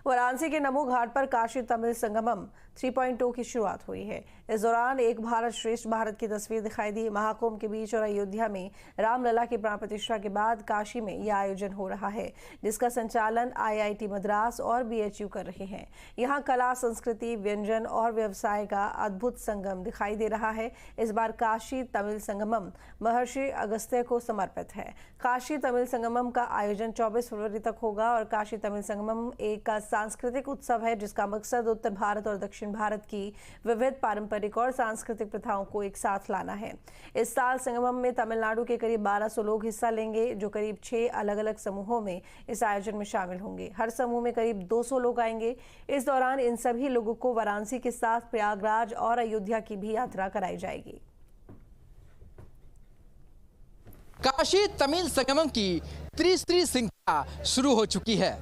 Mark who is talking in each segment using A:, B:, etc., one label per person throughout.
A: वाराणसी के नमो घाट पर काशी तमिल संगमम 3.2 की शुरुआत हुई है। इस दौरान एक भारत श्रेष्ठ भारत की तस्वीर दिखाई दी। महाकुंभ के बीच और अयोध्या में रामलला की प्राण प्रतिष्ठा के बाद काशी में यह आयोजन हो रहा है, जिसका संचालन IIT मद्रास और BHU कर रहे हैं। यहाँ कला, संस्कृति, व्यंजन और व्यवसाय का अद्भुत संगम दिखाई दे रहा है। इस बार काशी तमिल संगमम महर्षि अगस्त्य को समर्पित है। काशी तमिल संगमम का आयोजन 24 फरवरी तक होगा और काशी तमिल संगमम एक सांस्कृतिक उत्सव है, जिसका मकसद उत्तर भारत और दक्षिण भारत की विविध पारंपरिक और सांस्कृतिक प्रथाओं को एक साथ लाना है। इस साल संगमम में तमिलनाडु के करीब 1200 लोग हिस्सा लेंगे, जो करीब 6 अलग-अलग समूहों में इस आयोजन में शामिल होंगे। हर समूह में करीब 200 लोग आएंगे। इस दौरान इन सभी लोगों को वाराणसी के साथ प्रयागराज और अयोध्या की भी यात्रा कराई जाएगी।
B: काशी तमिल संगमम की तीसरी श्रृंखला शुरू हो चुकी है।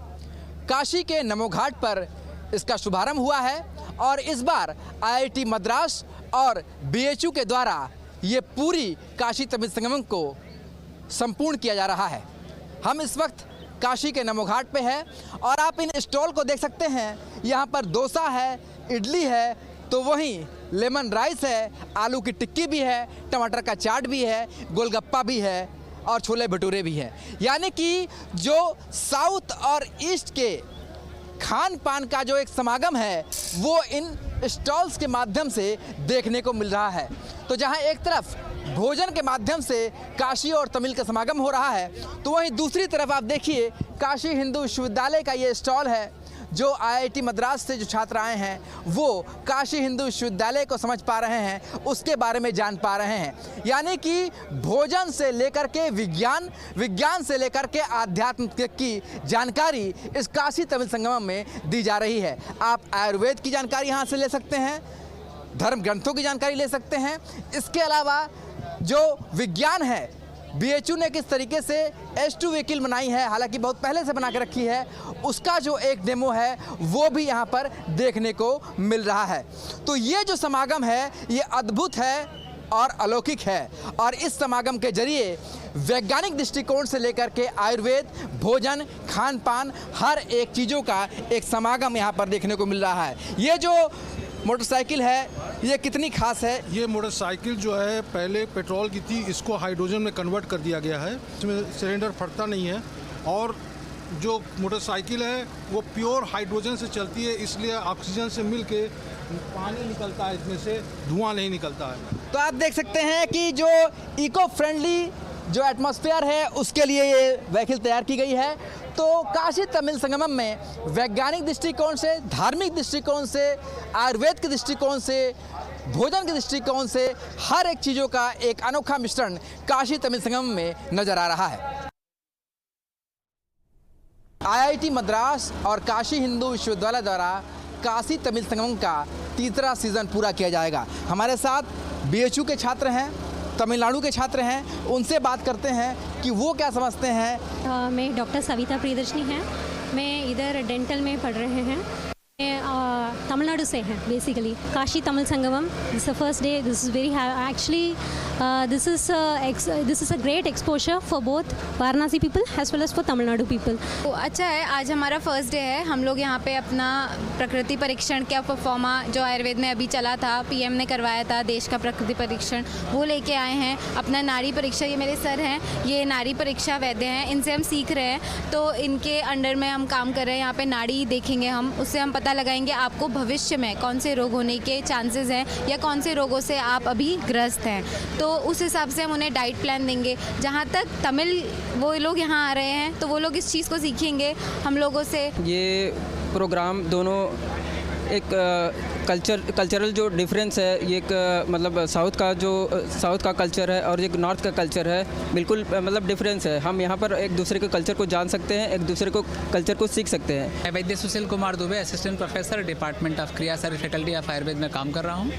B: काशी के नमो घाट पर इसका शुभारंभ हुआ है और इस बार IIT मद्रास और BHU के द्वारा ये पूरी काशी तमिल संगमम को संपूर्ण किया जा रहा है। हम इस वक्त काशी के नमो घाट पे हैं और आप इन स्टॉल को देख सकते हैं। यहाँ पर डोसा है, इडली है, तो वहीं लेमन राइस है, आलू की टिक्की भी है, टमाटर का चाट भी है, गोलगप्पा भी है और छोले भटूरे भी हैं। यानी कि जो साउथ और ईस्ट के खान पान का जो एक समागम है वो इन स्टॉल्स के माध्यम से देखने को मिल रहा है। तो जहां एक तरफ भोजन के माध्यम से काशी और तमिल का समागम हो रहा है, तो वहीं दूसरी तरफ आप देखिए काशी हिंदू विश्वविद्यालय का ये स्टॉल है। जो IIT मद्रास से जो छात्र आए हैं वो काशी हिंदू विश्वविद्यालय को समझ पा रहे हैं, उसके बारे में जान पा रहे हैं। यानी कि भोजन से लेकर के विज्ञान, विज्ञान से लेकर के आध्यात्म की जानकारी इस काशी तमिल संगमम में दी जा रही है। आप आयुर्वेद की जानकारी यहाँ से ले सकते हैं, धर्म ग्रंथों की जानकारी ले सकते हैं। इसके अलावा जो विज्ञान है, BHU ने किस तरीके से H2 व्हीकल बनाई है, हालांकि बहुत पहले से बना के रखी है, उसका जो एक डेमो है वो भी यहाँ पर देखने को मिल रहा है। तो ये जो समागम है ये अद्भुत है और अलौकिक है और इस समागम के जरिए वैज्ञानिक दृष्टिकोण से लेकर के आयुर्वेद, भोजन, खान पान, हर एक चीज़ों का एक समागम यहाँ पर देखने को मिल रहा है। ये जो मोटरसाइकिल है ये कितनी खास है?
C: ये मोटरसाइकिल जो है पहले पेट्रोल की थी, इसको हाइड्रोजन में कन्वर्ट कर दिया गया है। इसमें सिलेंडर फटता नहीं है और जो मोटरसाइकिल है वो प्योर हाइड्रोजन से चलती है, इसलिए ऑक्सीजन से मिलके पानी निकलता है, इसमें से धुआं नहीं निकलता है।
B: तो आप देख सकते हैं कि जो इको फ्रेंडली जो एटमॉस्फेयर है उसके लिए ये व्हीकल तैयार की गई है। तो काशी तमिल संगमम में वैज्ञानिक दृष्टिकोण से, धार्मिक दृष्टिकोण से, आयुर्वेद के दृष्टिकोण से, भोजन के दृष्टिकोण से हर एक चीज़ों का एक अनोखा मिश्रण काशी तमिल संगमम में नजर आ रहा है। IIT मद्रास और काशी हिंदू विश्वविद्यालय द्वारा काशी तमिल संगमम का तीसरा सीज़न पूरा किया जाएगा। हमारे साथ BHU के छात्र हैं, तमिलनाडु के छात्र हैं, उनसे बात करते हैं कि वो क्या समझते हैं।
D: मैं डॉक्टर सविता प्रियदर्शनी हैं, मैं इधर डेंटल में पढ़ रहे हैं। मैं तमिलनाडु से हैं basically. Kashi Tamil Sangamam, this is the first day, this is very actually this is a great exposure for both Varanasi people as well as for Tamil Nadu people.
E: तो अच्छा है, आज हमारा फर्स्ट डे है। हम लोग यहाँ पे अपना प्रकृति परीक्षण का परफॉर्मा जो आयुर्वेद में अभी चला था, PM ने करवाया था देश का प्रकृति परीक्षण, वो लेके आए हैं। अपना नाड़ी परीक्षा, ये मेरे सर हैं, ये नाड़ी परीक्षा वैद्य हैं, इनसे हम सीख रहे हैं। तो इनके अंडर में हम काम कर रहे हैं। यहाँ पे नाड़ी देखेंगे हम, उससे हम पता लगाएंगे आपको भविष्य में कौन से रोग होने के चांसेस हैं या कौन से रोगों से आप अभी ग्रस्त हैं। तो उस हिसाब से हम उन्हें डाइट प्लान देंगे। जहाँ तक तमिल वो लोग यहाँ आ रहे हैं तो वो लोग इस चीज़ को सीखेंगे हम लोगों से।
F: ये प्रोग्राम दोनों एक कल्चरल जो डिफरेंस है, ये एक मतलब साउथ का कल्चर है और एक नॉर्थ का कल्चर है, बिल्कुल मतलब डिफरेंस है। हम यहाँ पर एक दूसरे के कल्चर को जान सकते हैं, एक दूसरे को कल्चर को सीख सकते हैं।
G: मैं Vaidya Sushil Kumar Dubey, assistant professor department of Kriyasharir faculty of Ayurveda में काम कर रहा हूँ।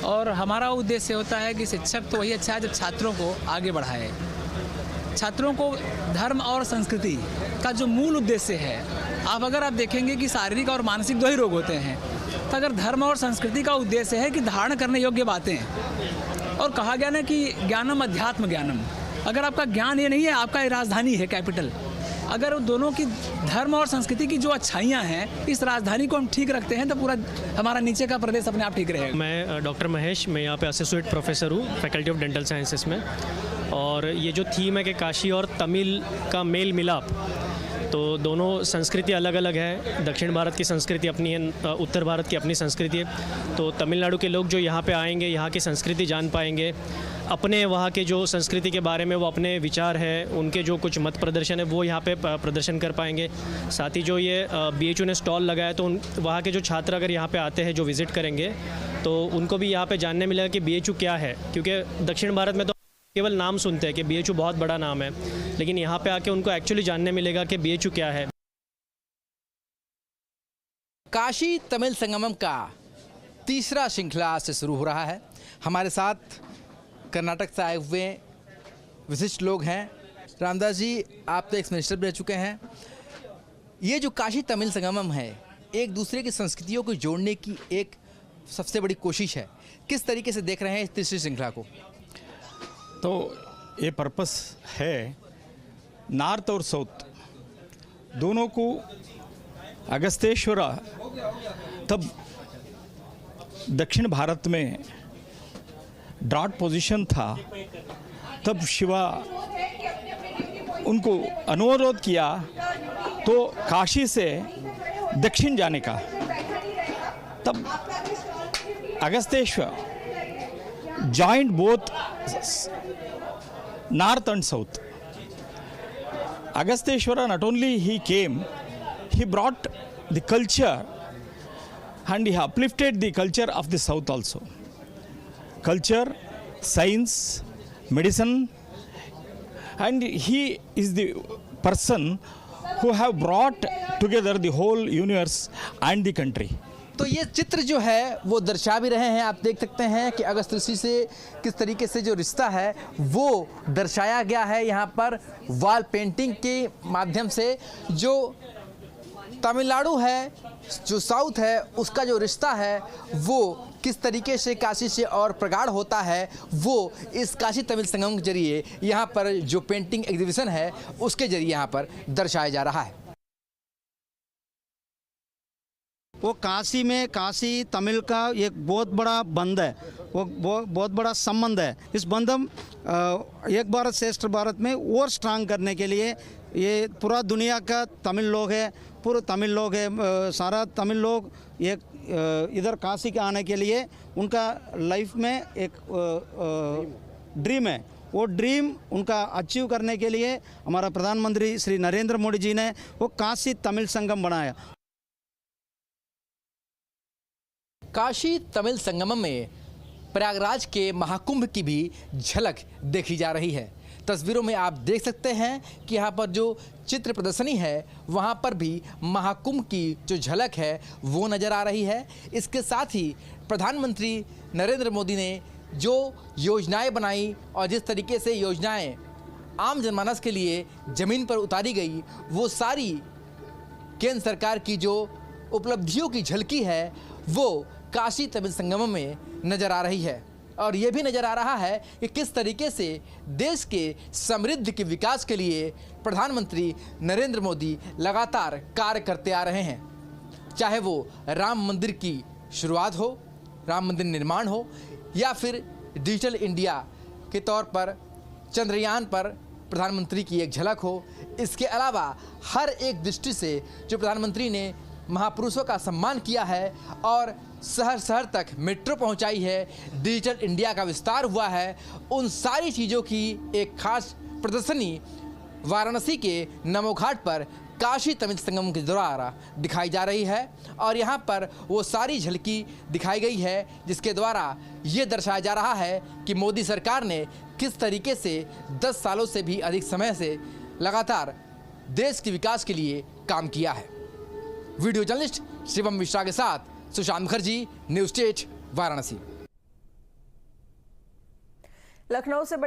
G: और हमारा उद्देश्य होता है कि शिक्षक तो वही अच्छा है जब छात्रों को आगे बढ़ाए। छात्रों को धर्म और संस्कृति का जो मूल उद्देश्य है, अगर आप देखेंगे कि शारीरिक और मानसिक दो ही रोग होते हैं, तो अगर धर्म और संस्कृति का उद्देश्य है कि धारण करने योग्य बातें, और कहा गया ना कि ज्ञानम अध्यात्म ज्ञानम, अगर आपका ज्ञान ये नहीं है, आपका राजधानी है कैपिटल, अगर उन दोनों की धर्म और संस्कृति की जो अच्छाइयाँ हैं, इस राजधानी को हम ठीक रखते हैं तो पूरा हमारा नीचे का प्रदेश अपने आप ठीक रहेगा।
H: मैं डॉक्टर महेश, मैं यहाँ पे एसोसिएट प्रोफेसर हूँ फैकल्टी ऑफ डेंटल साइंसेस में। और ये जो थीम है कि काशी और तमिल का मेल मिलाप, तो दोनों संस्कृति अलग अलग है। दक्षिण भारत की संस्कृति अपनी है, उत्तर भारत की अपनी संस्कृति है। तो तमिलनाडु के लोग जो यहाँ पे आएंगे, यहाँ की संस्कृति जान पाएंगे, अपने वहाँ के जो संस्कृति के बारे में वो अपने विचार है, उनके जो कुछ मत प्रदर्शन है वो यहाँ पे प्रदर्शन कर पाएंगे। साथ ही जो ये BHU ने स्टॉल लगाया, तो वहाँ के जो छात्र अगर यहाँ पे आते हैं, जो विज़िट करेंगे, तो उनको भी यहाँ पे जानने मिलेगा कि BHU क्या है। क्योंकि दक्षिण भारत में तो केवल नाम सुनते हैं कि BHU बहुत बड़ा नाम है, लेकिन यहाँ पे आके उनको एक्चुअली जानने मिलेगा कि BHU क्या है।
B: काशी तमिल संगमम का तीसरा श्रृंखला आज से शुरू हो रहा है। हमारे साथ कर्नाटक से आए हुए विशिष्ट लोग हैं। रामदास जी, आप तो एक्स मिनिस्टर भी रह चुके हैं। ये जो काशी तमिल संगमम है, एक दूसरे की संस्कृतियों को जोड़ने की एक सबसे बड़ी कोशिश है। किस तरीके से देख रहे हैं इस तीसरी श्रृंखला को?
I: तो ये पर्पस है नॉर्थ और साउथ दोनों को। अगस्त्येश्वरा तब दक्षिण भारत में ड्रॉट पोजीशन था, तब शिवा उनको अनुरोध किया तो काशी से दक्षिण जाने का। तब Agastyeshwar joined both north and south. Agasteshwara, not only he came, he brought the culture and he uplifted the culture of the south also. Culture, science, medicine, and he is the person who have brought together the whole universe and the country.
B: तो ये चित्र जो है वो दर्शा भी रहे हैं। आप देख सकते हैं कि अगस्त ऋषि से किस तरीके से जो रिश्ता है वो दर्शाया गया है यहाँ पर वॉल पेंटिंग के माध्यम से। जो तमिलनाडु है, जो साउथ है, उसका जो रिश्ता है वो किस तरीके से काशी से और प्रगाढ़ होता है, वो इस काशी तमिल संगम के जरिए यहाँ पर जो पेंटिंग एग्जीबिशन है उसके जरिए यहाँ पर दर्शाया जा रहा है।
J: वो काशी में काशी तमिल का एक बहुत बड़ा बंध है, वो बहुत बड़ा संबंध है। इस बंध एक भारत श्रेष्ठ भारत में और स्ट्रांग करने के लिए ये पूरा दुनिया का तमिल लोग है, पूरे तमिल लोग है, सारा तमिल लोग एक इधर काशी के आने के लिए उनका लाइफ में एक ड्रीम है। वो ड्रीम उनका अचीव करने के लिए हमारा प्रधानमंत्री श्री नरेंद्र मोदी जी ने वो काशी तमिल संगम बनाया।
B: काशी तमिल संगमम में प्रयागराज के महाकुंभ की भी झलक देखी जा रही है। तस्वीरों में आप देख सकते हैं कि यहाँ पर जो चित्र प्रदर्शनी है वहाँ पर भी महाकुंभ की जो झलक है वो नज़र आ रही है। इसके साथ ही प्रधानमंत्री नरेंद्र मोदी ने जो योजनाएं बनाई और जिस तरीके से योजनाएं आम जनमानस के लिए ज़मीन पर उतारी गई, वो सारी केंद्र सरकार की जो उपलब्धियों की झलकी है वो काशी तमिल संगमम में नज़र आ रही है। और ये भी नज़र आ रहा है कि किस तरीके से देश के समृद्धि के विकास के लिए प्रधानमंत्री नरेंद्र मोदी लगातार कार्य करते आ रहे हैं। चाहे वो राम मंदिर की शुरुआत हो, राम मंदिर निर्माण हो, या फिर डिजिटल इंडिया के तौर पर चंद्रयान पर प्रधानमंत्री की एक झलक हो। इसके अलावा हर एक दृष्टि से जो प्रधानमंत्री ने महापुरुषों का सम्मान किया है और शहर शहर तक मेट्रो पहुंचाई है, डिजिटल इंडिया का विस्तार हुआ है, उन सारी चीज़ों की एक खास प्रदर्शनी वाराणसी के नमो घाट पर काशी तमिल संगम के द्वारा दिखाई जा रही है। और यहाँ पर वो सारी झलकी दिखाई गई है जिसके द्वारा ये दर्शाया जा रहा है कि मोदी सरकार ने किस तरीके से 10 सालों से भी अधिक समय से लगातार देश के विकास के लिए काम किया है। वीडियो जर्नलिस्ट शिवम मिश्रा के साथ सुशांत मुखर्जी, न्यूज़ 8 वाराणसी।
A: लखनऊ से